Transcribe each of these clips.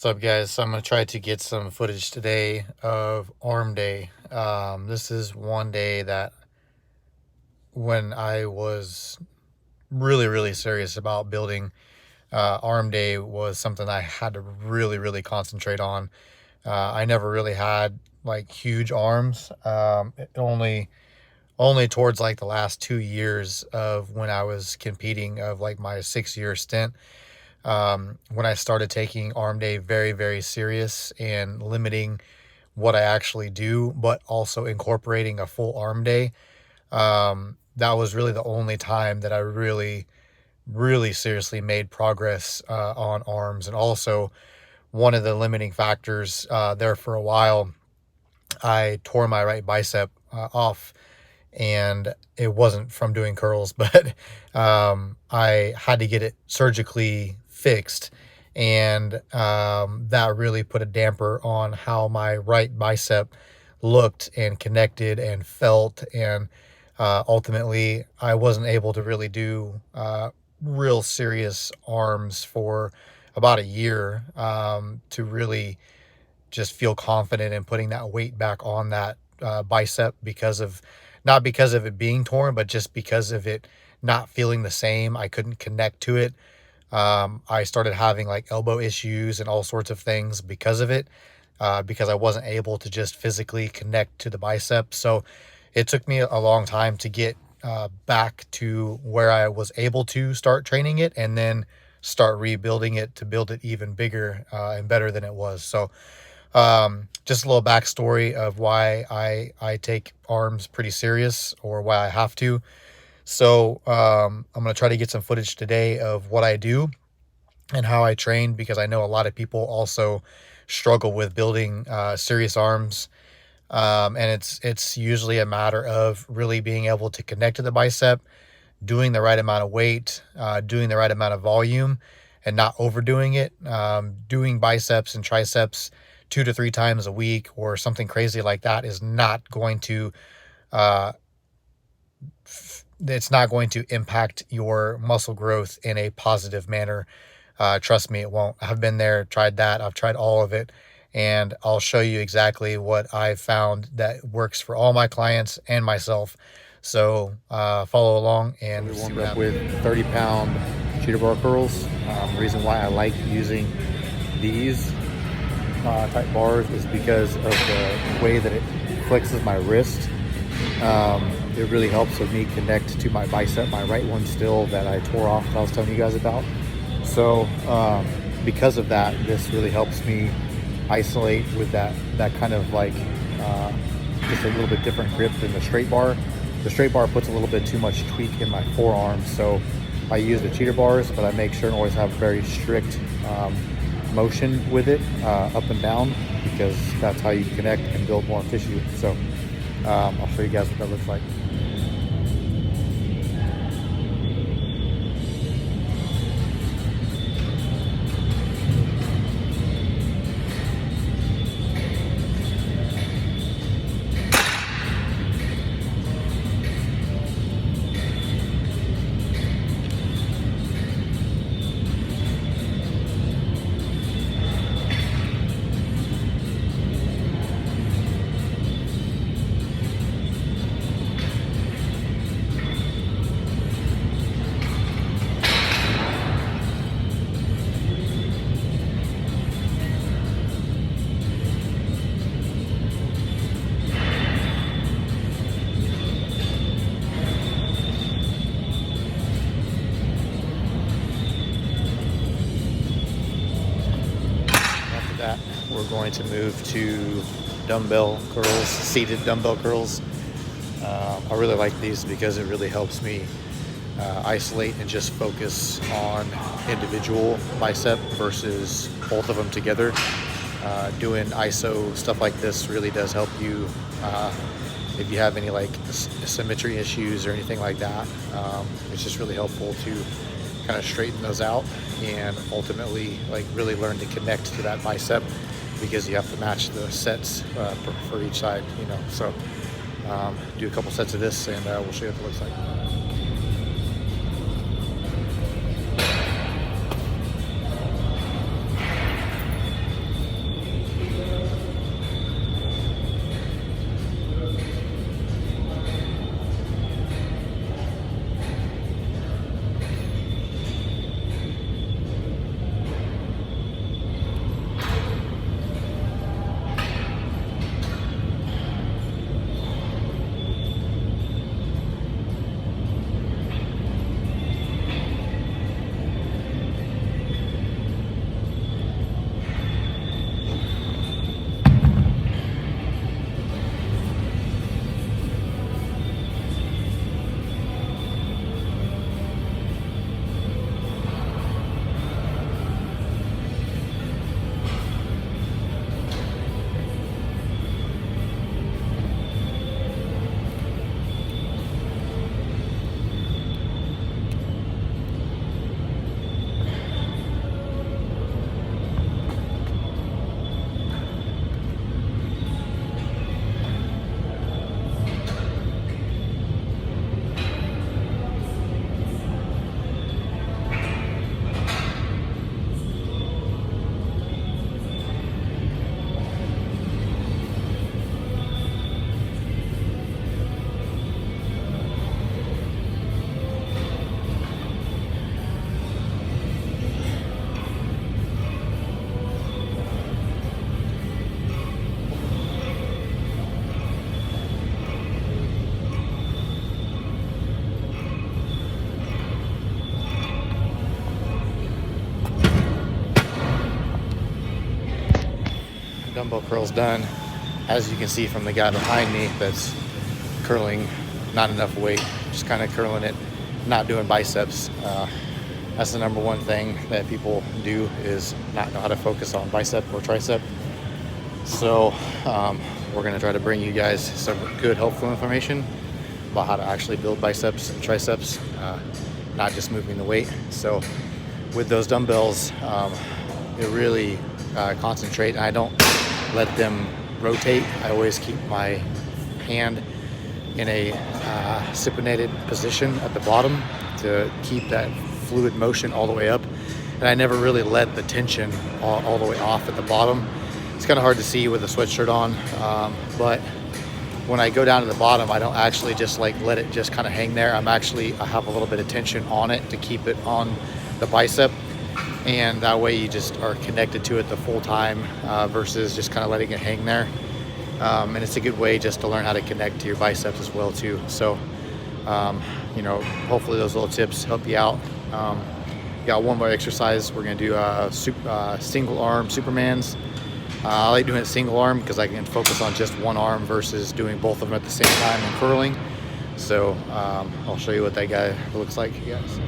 What's up, guys? So I'm going to try to get some footage today of arm day. This is one day that when I was really serious about building, arm day was something I had to really concentrate on. I never really had like huge arms. Only towards like the last 2 years of when I was competing of like my 6 year stint, when I started taking arm day very serious and limiting what I actually do, but also incorporating a full arm day. That was really the only time that I really seriously made progress on arms. And also, one of the limiting factors there for a while, I tore my right bicep off, and it wasn't from doing curls, but I had to get it surgically fixed. And that really put a damper on how my right bicep looked and connected and felt. And ultimately, I wasn't able to really do real serious arms for about a year to really just feel confident in putting that weight back on that bicep, because of not because of it being torn, but just because of it not feeling the same. I couldn't connect to it. I started having like elbow issues and all sorts of things because of it, because I wasn't able to just physically connect to the bicep. So it took me a long time to get back to where I was able to start training it and then start rebuilding it to build it even bigger and better than it was. So just a little backstory of why I take arms pretty serious, or why I have to. So I'm going to try to get some footage today of what I do and how I train, because I know a lot of people also struggle with building serious arms. And it's usually a matter of really being able to connect to the bicep, doing the right amount of weight, doing the right amount of volume, and not overdoing it. Doing biceps and triceps 2 to 3 times a week or something crazy like that is not going to uh, it's not going to impact your muscle growth in a positive manner. Trust me, it won't. I've been there, tried that. I've tried all of it, and I'll show you exactly what I've found that works for all my clients and myself. So follow along and We see warmed what up happens. with 30-pound cheater bar curls. The reason why I like using these type bars is because of the way that it flexes my wrist. It really helps with me connect to my bicep, my right one still that I tore off that I was telling you guys about. So because of that, this really helps me isolate with that kind of like just a little bit different grip than the straight bar. The straight bar puts a little bit too much tweak in my forearms, so I use the cheater bars, but I make sure and always have very strict motion with it, up and down, because that's how you connect and build more tissue. So I'll show you guys what that looks like. After that, we're going to move to dumbbell curls, seated dumbbell curls. I really like these because it really helps me isolate and just focus on individual bicep versus both of them together. Doing ISO stuff like this really does help you if you have any like symmetry issues or anything like that. It's just really helpful to kind of straighten those out and ultimately like really learn to connect to that bicep, because you have to match the sets for each side, you know. So do a couple sets of this, and we'll show you what it looks like. dumbbell curls done. As you can see from the guy behind me, that's curling not enough weight, just kind of curling it, not doing biceps. That's the number one thing that people do, is not know how to focus on bicep or tricep. So we're going to try to bring you guys some good, helpful information about how to actually build biceps and triceps, not just moving the weight. So with those dumbbells, it really concentrate, and I don't let them rotate. I always keep my hand in a supinated position at the bottom to keep that fluid motion all the way up, and I never really let the tension all the way off at the bottom. It's kind of hard to see with a sweatshirt on, but when I go down to the bottom, I don't actually just like let it just kind of hang there. I have a little bit of tension on it to keep it on the bicep, and that way you just are connected to it the full time versus just kind of letting it hang there. And it's a good way just to learn how to connect to your biceps as well too. So hopefully those little tips help you out. Got one more exercise. We're going to do single arm Supermans. I like doing it single arm because I can focus on just one arm versus doing both of them at the same time and curling. So I'll show you what that guy looks like, you guys.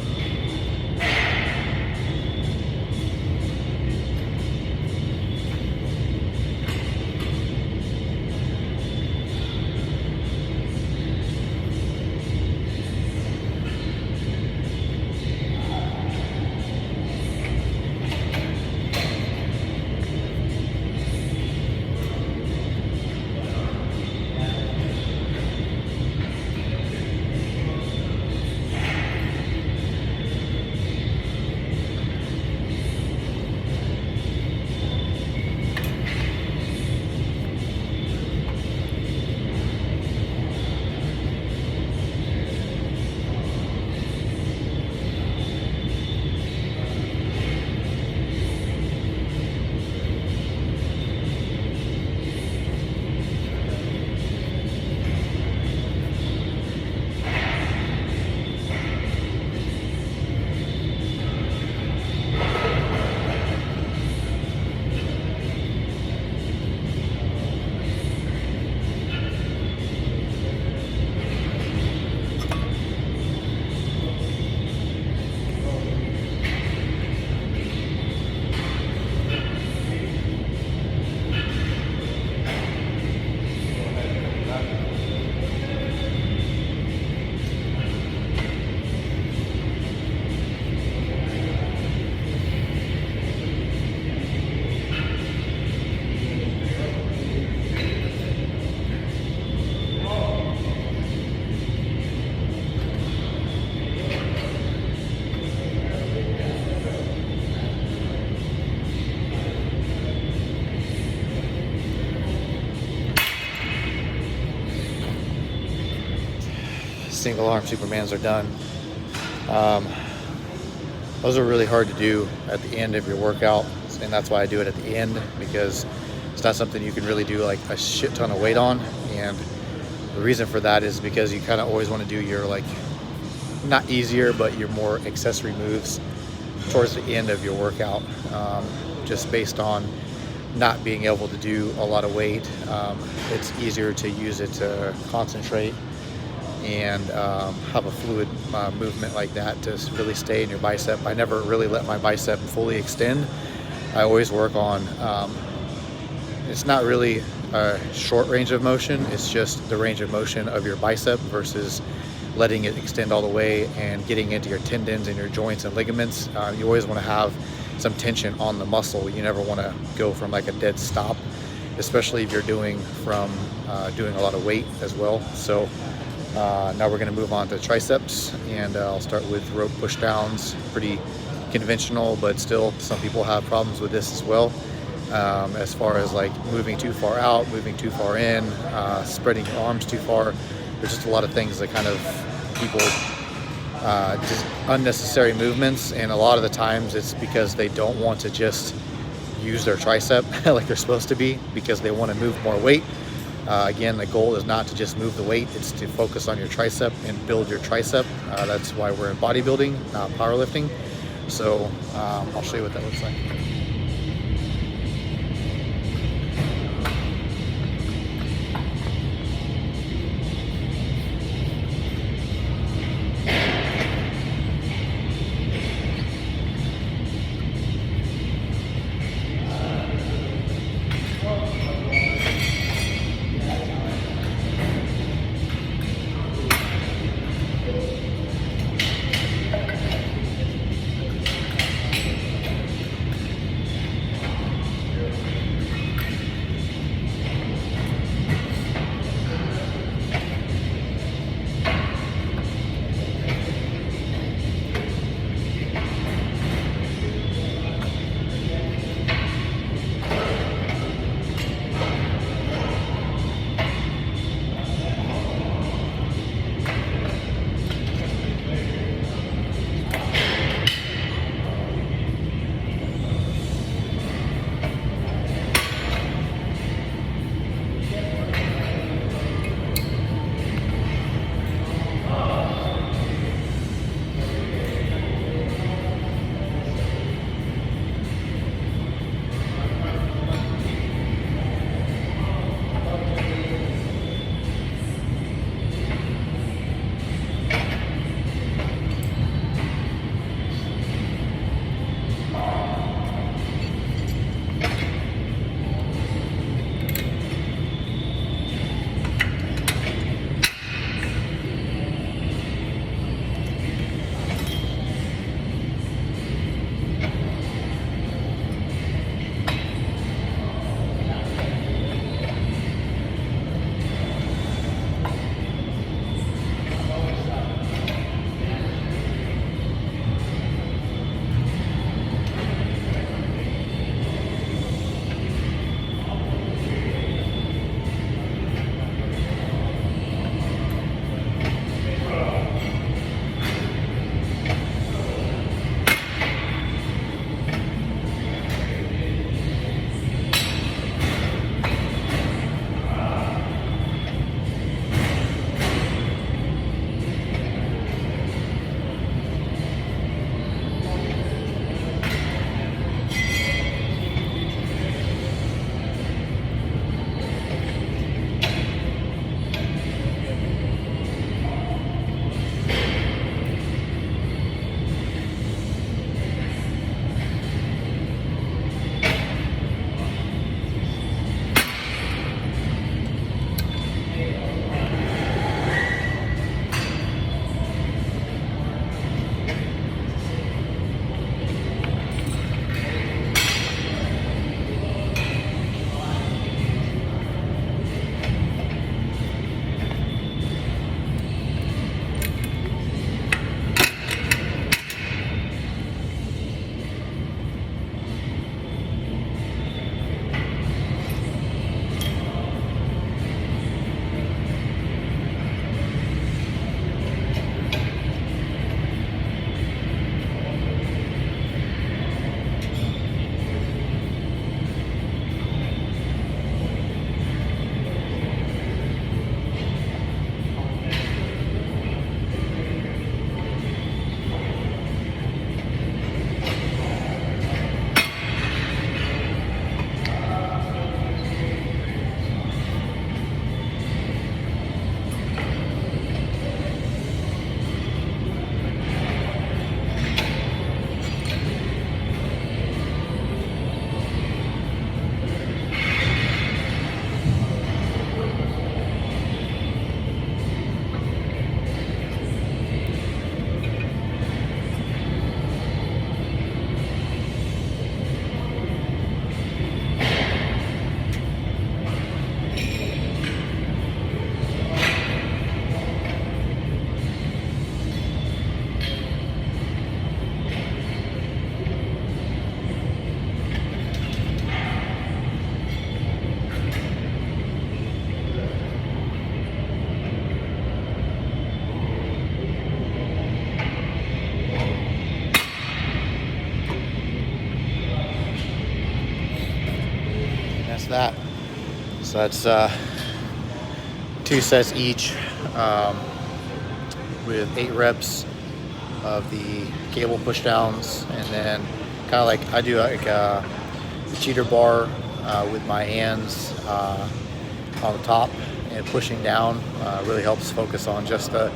Single arm Supermans are done. Those are really hard to do at the end of your workout, and that's why I do it at the end, because it's not something you can really do like a shit ton of weight on. And the reason for that is because you kind of always want to do your, like, not easier, but your more accessory moves towards the end of your workout, just based on not being able to do a lot of weight. It's easier to use it to concentrate and have a fluid movement like that to really stay in your bicep. I never really let my bicep fully extend. I always work on, it's not really a short range of motion, it's just the range of motion of your bicep versus letting it extend all the way and getting into your tendons and your joints and ligaments. You always want to have some tension on the muscle. You never want to go from like a dead stop, especially if you're doing a lot of weight as well. So now we're going to move on to triceps, and I'll start with rope push downs. Pretty conventional, but still some people have problems with this as well, as far as like moving too far out, moving too far in, spreading your arms too far. There's just a lot of things that kind of people just unnecessary movements, and a lot of the times it's because they don't want to just use their tricep like they're supposed to be, because they want to move more weight. Again, the goal is not to just move the weight, it's to focus on your tricep and build your tricep. That's why we're in bodybuilding, not powerlifting. So I'll show you what that looks like. that. So that's 2 sets each, with 8 reps of the cable push downs, and then kind of like I do like the cheater bar with my hands on the top and pushing down. Really helps focus on just the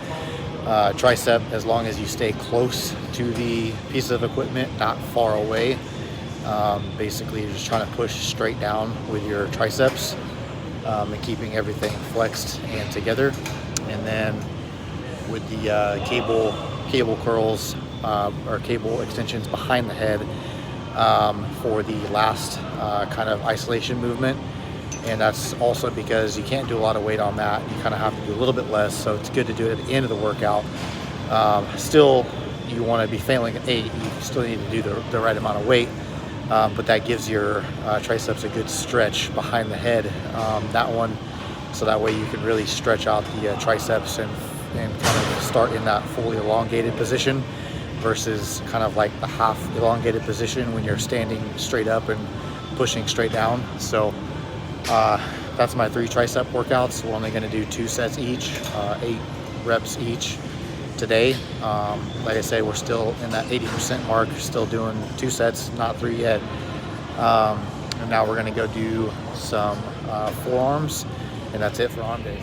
tricep, as long as you stay close to the piece of equipment, not far away. Basically, you're just trying to push straight down with your triceps, and keeping everything flexed and together. And then with the cable curls or cable extensions behind the head for the last kind of isolation movement. And that's also because you can't do a lot of weight on that. You kind of have to do a little bit less, so it's good to do it at the end of the workout. Still, you want to be failing at 8. You still need to do the right amount of weight, but that gives your triceps a good stretch behind the head. That one, so that way you can really stretch out the triceps and kind of start in that fully elongated position versus kind of like the half elongated position when you're standing straight up and pushing straight down. So that's my 3 tricep workouts. We're only going to do 2 sets each, 8 reps each today. Like I say, we're still in that 80% mark, still doing 2 sets, not 3 yet. And now we're going to go do some forearms, and that's it for arm days.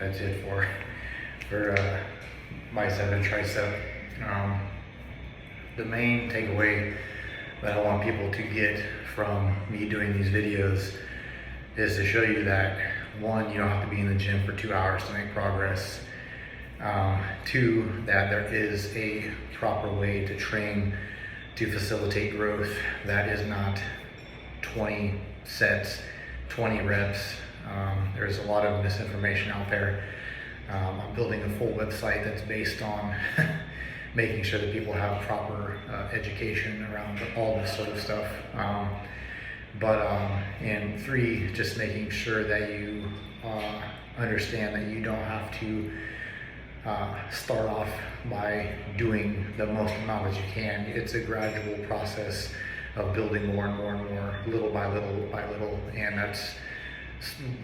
That's it for bicep and tricep. The main takeaway that I want people to get from me doing these videos is to show you that, 1, you don't have to be in the gym for 2 hours to make progress. 2, that there is a proper way to train to facilitate growth that is not 20 sets, 20 reps. There's a lot of misinformation out there. I'm building a full website that's based on making sure that people have proper education around all this sort of stuff. And 3, just making sure that you understand that you don't have to start off by doing the most amount as you can. It's a gradual process of building more and more and more, little by little by little, and that's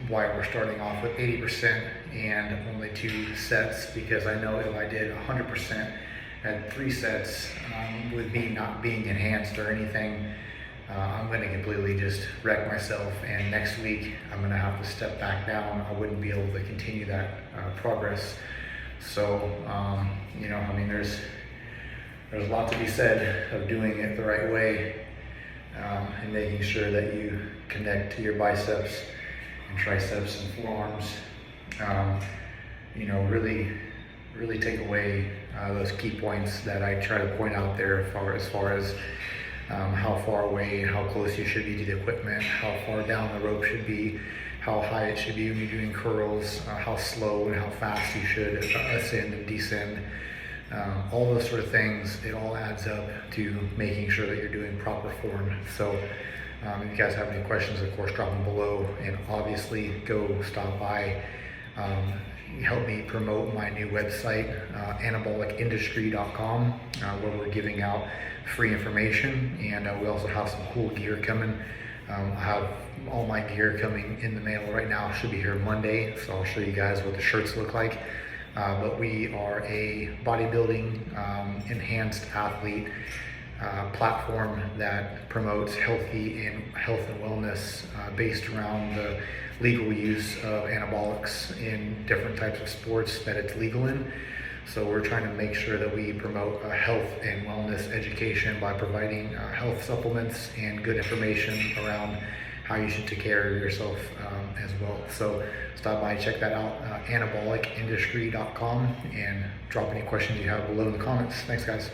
why we're starting off with 80% and only 2 sets, because I know if I did 100% at 3 sets, with me not being enhanced or anything, I'm going to completely just wreck myself, and next week I'm going to have to step back down. I wouldn't be able to continue that progress. So, I mean, there's a lot to be said of doing it the right way, and making sure that you connect to your biceps and triceps and forearms. Really take away those key points that I try to point out there, as far as how far away, how close you should be to the equipment, how far down the rope should be, how high it should be when you're doing curls, how slow and how fast you should ascend and descend. all those sort of things, it all adds up to making sure that you're doing proper form. So if you guys have any questions, of course, drop them below, and obviously go stop by. Help me promote my new website, anabolic.industry.com, where we're giving out free information, and we also have some cool gear coming. I have all my gear coming in the mail right now. Should be here Monday, so I'll show you guys what the shirts look like. But we are a bodybuilding enhanced athlete platform that promotes health and wellness based around the legal use of anabolics in different types of sports that it's legal in. So we're trying to make sure that we promote health and wellness education by providing health supplements and good information around how you should take care of yourself as well. So stop by, check that out, anabolic.industry.com, and drop any questions you have below in the comments. Thanks, guys.